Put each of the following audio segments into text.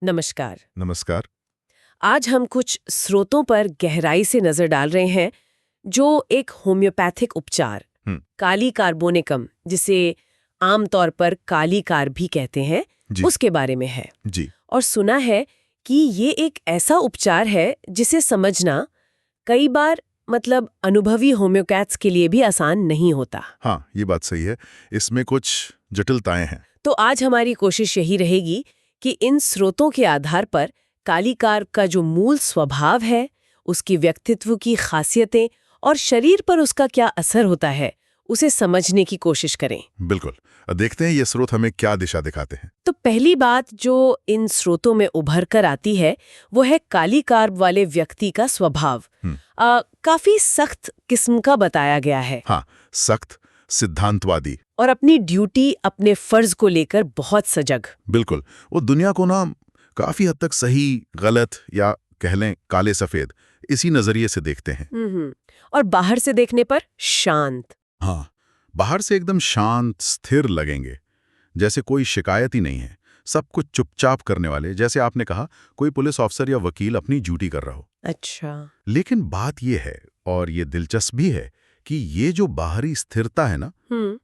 नमस्कार। नमस्कार। आज हम कुछ स्रोतों पर गहराई से नजर डाल रहे हैं जो एक होम्योपैथिक उपचार हम्म। काली कार्बोनिकम, जिसे आमतौर पर काली कार भी कहते हैं, जी। उसके बारे में है। जी। और सुना है कि ये एक ऐसा उपचार है जिसे समझना कई बार अनुभवी होम्योपैथ्स के लिए भी आसान नहीं होता। हाँ, ये बात सही है। इसमें कुछ जटिलताएं हैं। तो आज हमारी कोशिश यही रहेगी कि इन स्रोतों के आधार पर काली कार का जो मूल स्वभाव है, उसकी व्यक्तित्व की खासियतें और शरीर पर उसका क्या असर होता है, उसे समझने की कोशिश करें। बिल्कुल। देखते हैं ये स्रोत हमें क्या दिशा दिखाते हैं। तो पहली बात जो इन स्रोतों में उभर कर आती है वो है काली कार्ब वाले व्यक्ति का स्वभाव। काफी सख्त किस्म का बताया गया है। हाँ, सख्त, सिद्धांतवादी। और अपनी ड्यूटी, अपने फर्ज को लेकर बहुत सजग। बिल्कुल। वो दुनिया को ना काफी हद तक सही, गलत या कह लें काले सफेद इसी नजरिए से देखते हैं। और बाहर से देखने पर शांत। हाँ, बाहर से एकदम शांत, स्थिर लगेंगे, जैसे कोई शिकायत ही नहीं है। सब कुछ चुपचाप करने वाले, जैसे आपने कहा कोई पुलिस ऑफिसर या वकील अपनी ड्यूटी कर रहा हो। अच्छा। लेकिन बात यह है, और ये दिलचस्प भी है, कि ये जो बाहरी स्थिरता है ना,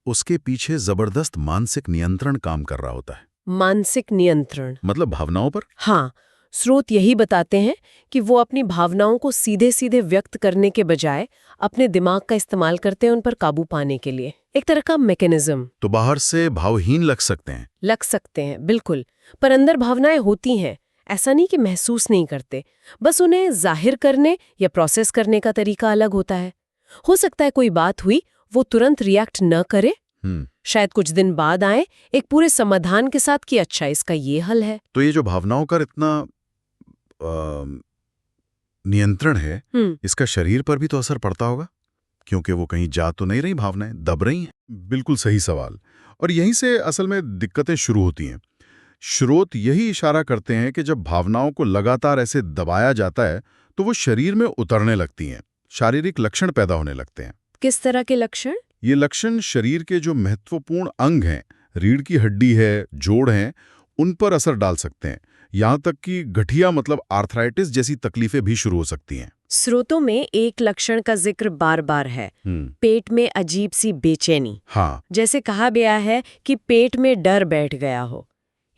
उसके पीछे जबरदस्त मानसिक नियंत्रण काम कर रहा होता है। मानसिक नियंत्रण मतलब भावनाओं पर। हाँ, स्रोत यही बताते हैं कि वो अपनी भावनाओं को सीधे सीधे व्यक्त करने के बजाय अपने दिमाग का इस्तेमाल करते हैं उन पर काबू पाने के लिए। एक तरह का मैकेनिज्म। तो बाहर से भावहीन लग सकते हैं, बिल्कुल। पर अंदर भावनाएं होती हैं। ऐसा नहीं कि महसूस नहीं करते, बस उन्हें जाहिर करने या प्रोसेस करने का तरीका अलग होता है। हो सकता है कोई बात हुई, वो तुरंत रिएक्ट न करे, शायद कुछ दिन बाद आए एक पूरे समाधान के साथ कि अच्छा इसका ये हल है। तो ये जो भावनाओं का इतना नियंत्रण है, इसका शरीर पर भी तो असर पड़ता होगा, क्योंकि वो कहीं जा तो नहीं रही, भावनाएं दब रही हैं। बिल्कुल सही सवाल। और यहीं से असल में दिक्कतें शुरू होती हैं। स्रोत यही इशारा करते हैं कि जब भावनाओं को लगातार ऐसे दबाया जाता है तो वो शरीर में उतरने लगती हैं, शारीरिक लक्षण पैदा होने लगते हैं। किस तरह के लक्षण? ये लक्षण शरीर के जो महत्वपूर्ण अंग हैं, रीढ़ की हड्डी है, जोड़ हैं, उन पर असर डाल सकते हैं। यहाँ तक कि गठिया मतलब आर्थराइटिस जैसी तकलीफें भी शुरू हो सकती हैं। स्रोतों में एक लक्षण का जिक्र बार बार है, पेट में अजीब सी बेचैनी। हाँ, जैसे कहा गया है कि पेट में डर बैठ गया हो।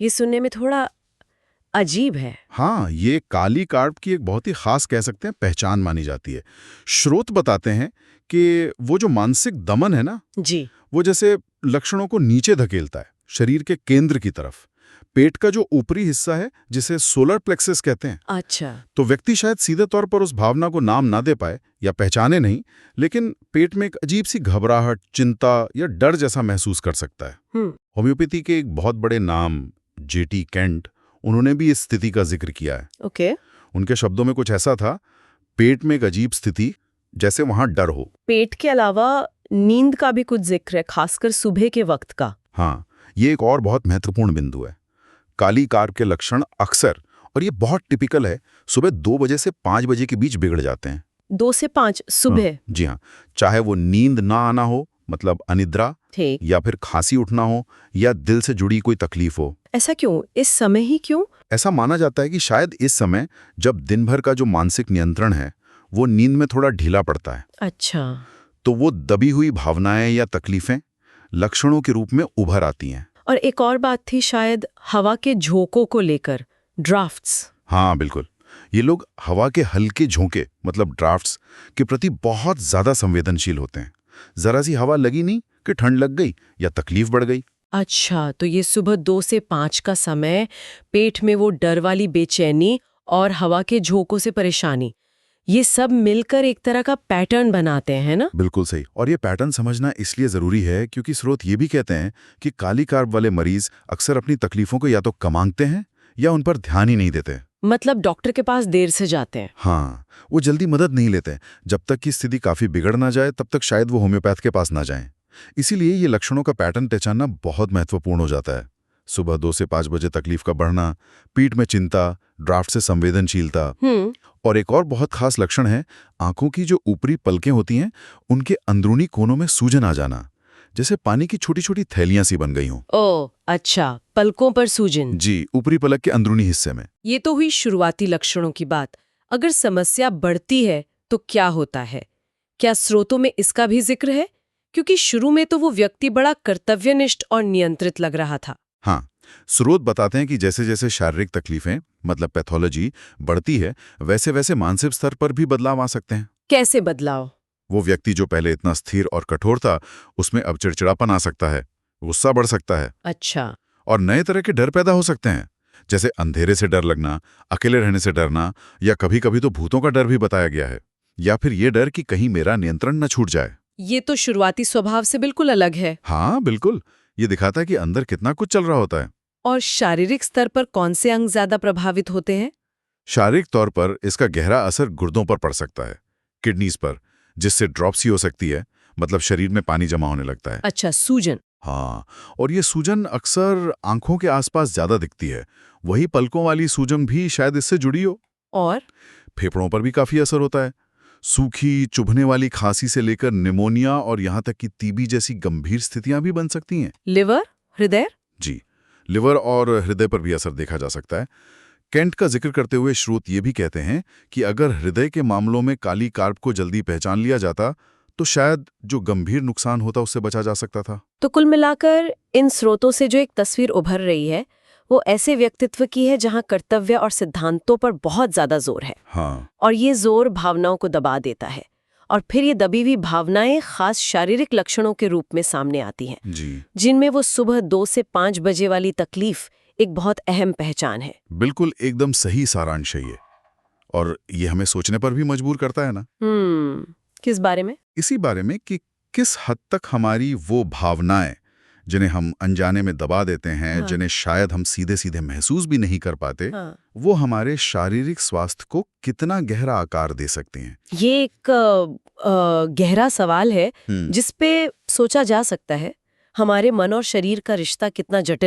ये सुनने में थोड़ा अजीब है। हाँ, ये काली कार्ब की एक बहुत ही खास कह सकते हैं पहचान मानी जाती है। स्रोत बताते हैं कि वो जो मानसिक दमन है ना जी, वो जैसे लक्षणों को नीचे धकेलता है, शरीर के केंद्र की तरफ। पेट का जो ऊपरी हिस्सा है जिसे सोलर प्लेक्सस कहते हैं। अच्छा। तो व्यक्ति शायद सीधे तौर पर उस भावना को नाम ना दे पाए या पहचाने नहीं, लेकिन पेट में एक अजीब सी घबराहट, चिंता या डर जैसा महसूस कर सकता है। होम्योपैथी के एक बहुत बड़े नाम जेटी केंट, उन्होंने भी इस स्थिति का जिक्र किया है। ओके। उनके शब्दों में कुछ ऐसा था, पेट में एक अजीब स्थिति, जैसे वहां डर हो। पेट के अलावा नींद का भी कुछ जिक्र है, खासकर सुबह के वक्त का। हाँ, ये एक और बहुत महत्वपूर्ण बिंदु है। काली कार्ब के लक्षण अक्सर, और ये बहुत टिपिकल है, सुबह 2 बजे से 5 बजे के बीच बिगड़ जाते हैं। 2 से 5 सुबह? जी हाँ, चाहे वो नींद ना आना हो, मतलब अनिद्रा, या फिर खांसी उठना हो, या दिल से जुड़ी कोई तकलीफ हो। ऐसा क्यों? इस समय ही क्यों? ऐसा माना जाता है कि शायद इस समय जब दिन भर का जो मानसिक नियंत्रण है वो नींद में थोड़ा ढीला पड़ता है। अच्छा। तो वो दबी हुई भावनाएं या तकलीफें लक्षणों के रूप में उभर आती हैं। और एक और बात थी शायद हवा के झोंकों को लेकर, ड्राफ्ट्स। हाँ बिल्कुल, ये लोग हवा के हल्के झोंके मतलब ड्राफ्ट्स के प्रति बहुत ज्यादा संवेदनशील होते हैं। जरा सी हवा लगी नहीं कि ठंड लग गई या तकलीफ बढ़ गई। अच्छा, तो ये सुबह 2 से 5 का समय, पेट में वो डर वाली बेचैनी और हवा के झोंकों से परेशानी, ये सब मिलकर एक तरह का पैटर्न बनाते हैं ना? बिल्कुल सही। और ये पैटर्न समझना इसलिए जरूरी है क्योंकि स्रोत ये भी कहते हैं कि काली कार्ब वाले मरीज अक्सर अपनी तकलीफों को या तो कमांगते हैं या उन पर ध्यान ही नहीं देते। मतलब डॉक्टर के पास देर से जाते हैं। हाँ, वो जल्दी मदद नहीं लेते। जब तक कि स्थिति काफी बिगड़ ना जाए तब तक शायद वो होम्योपैथ के पास ना जाएं। इसीलिए ये लक्षणों का पैटर्न पहचानना बहुत महत्वपूर्ण हो जाता है। सुबह 2 से 5 बजे तकलीफ का बढ़ना, पीठ में चिंता, ड्राफ्ट से संवेदनशीलता। और एक और बहुत खास लक्षण है, आंखों की जो ऊपरी पलकें होती हैं उनके अंदरूनी कोनों में सूजन आ जाना, जैसे पानी की छोटी छोटी थैलियां सी बन गई हों। ओह अच्छा, पलकों पर सूजन। जी, ऊपरी पलक के अंदरूनी हिस्से में। ये तो हुई शुरुआती लक्षणों की बात। अगर समस्या बढ़ती है तो क्या होता है? क्या स्रोतों में इसका भी जिक्र है? क्योंकि शुरू में तो वो व्यक्ति बड़ा कर्तव्यनिष्ठ और नियंत्रित लग रहा था। हाँ, स्रोत बताते हैं कि जैसे जैसे शारीरिक तकलीफें मतलब पैथोलॉजी बढ़ती है, वैसे वैसे मानसिक स्तर पर भी बदलाव आ सकते हैं। कैसे बदलाव? वो व्यक्ति जो पहले इतना स्थिर और कठोर था, उसमें अब चिड़चिड़ापन आ सकता है, गुस्सा बढ़ सकता है अच्छा। और नए तरह के डर पैदा हो सकते हैं, जैसे अंधेरे से डर लगना, अकेले रहने से डरना, या कभी कभी तो भूतों का डर भी बताया गया है, या फिर ये डर कि कहीं मेरा नियंत्रण न छूट जाए। ये तो शुरुआती स्वभाव से बिल्कुल अलग है। हाँ बिल्कुल, ये दिखाता है कि अंदर कितना कुछ चल रहा होता है। और शारीरिक स्तर पर कौन से अंग ज्यादा प्रभावित होते हैं? शारीरिक तौर पर इसका गहरा असर गुर्दों पर पड़ सकता है, किडनीज पर, जिससे ड्रॉप्सी हो सकती है, मतलब शरीर में पानी जमा होने लगता है। अच्छा, सूजन। हाँ, और ये सूजन अक्सर आंखों के आसपास ज्यादा दिखती है। वही पलकों वाली सूजन भी शायद इससे जुड़ी हो। और फेफड़ों पर भी काफी असर होता है। सूखी, चुभने वाली खांसी से लेकर निमोनिया और यहाँ तक कि टीबी जैसी गंभीर स्थितियां भी बन सकती हैं। लिवर, हृदय? जी, लिवर और हृदय पर भी असर देखा जा सकता है। केंट का जिक्र करते हुए स्रोत ये भी कहते हैं कि अगर हृदय के मामलों में काली कार्प को जल्दी पहचान लिया जाता तो शायद जो गंभीर नुकसान होता उससे बचा जा सकता था। तो कुल मिलाकर इन स्रोतों से जो एक तस्वीर उभर रही है वो ऐसे व्यक्तित्व की है जहां कर्तव्य और सिद्धांतों पर बहुत ज्यादा जोर है। हाँ, और ये जोर भावनाओं को दबा देता है और फिर ये दबी हुई भावनाएं खास शारीरिक लक्षणों के रूप में सामने आती हैं, जी, जिनमें वो सुबह 2 से 5 बजे वाली तकलीफ एक बहुत अहम पहचान है। बिल्कुल एकदम सही सारांश है ये। और ये हमें सोचने पर भी मजबूर करता है ना, किस बारे में? इसी बारे में कि किस हद तक हमारी वो भावनाएं जिन्हें हम अनजाने में दबा देते हैं, हाँ। जिन्हें शायद हम सीधे सीधे महसूस भी नहीं कर पाते, हाँ। वो हमारे शारीरिक स्वास्थ्य को कितना गहरा आकार दे सकती हैं। ये एक गहरा सवाल है हम्म। जिस पे सोचा जा सकता है। हमारे मन और शरीर का रिश्ता कितना जटिल है।